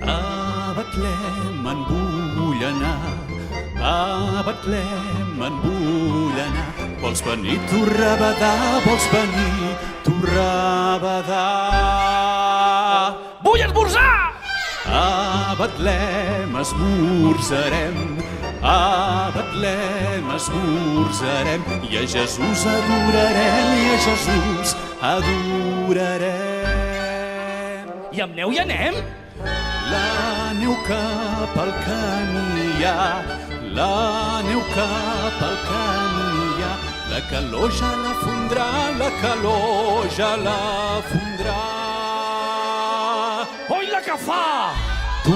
A Betlem en vull anar, a Betlem en vull anar. Vols venir, Torrebedà, vols venir, Torrebedà. Vull esmorzar! A Betlem esmorzarem, a Betlem esmorzarem, i a Jesús adorarem, i a Jesús adorarem. I amb neu hi anem? La neu cap al camí hi ha, la neu cap al camí hi ha, la calor ja la fondrà, la calor ja la fondrà. Oi la que fa! Tu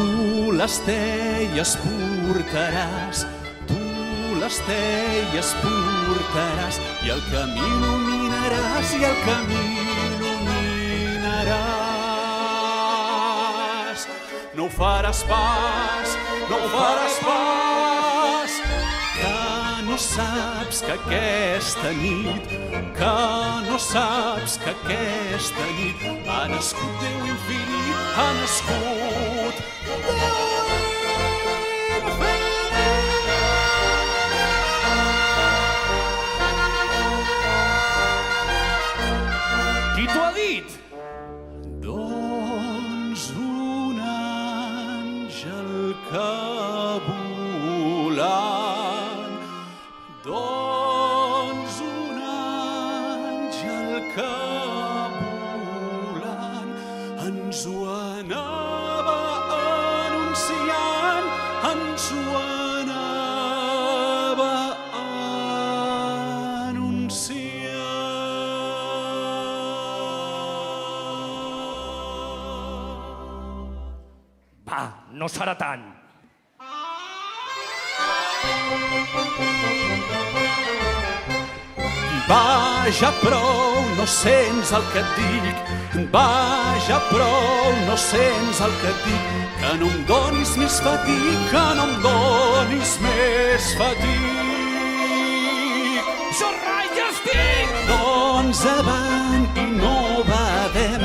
les teies portaràs, tu les teies portaràs, i el camí il·luminaràs, i el camí il·luminaràs. No ho faràs pas, no ho faràs pas, que no saps que aquesta nit, que no saps que aquesta nit ha nascut Déu infinit, ha nascut Déu infinit. Qui t'ho ha dit? Doncs un àngel que volant, doncs un àngel que volant ens ho anava anunciant, ens ho anava anunciant. Va, no serà tant. Vaja, prou, no sents el que et dic. Vaja, prou, no sents el que et dic. Que no em donis més fatig, que no em donis més fatig. Jo rai ja estic! Doncs avant i no badem,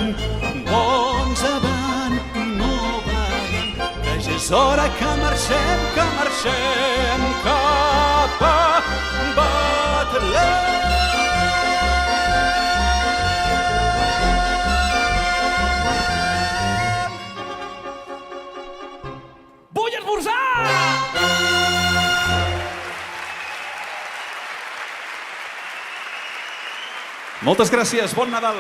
doncs avant i no badem, que ja és hora que marxem cap a Betlem. Vull esmorzar! Moltes gràcies, bon Nadal!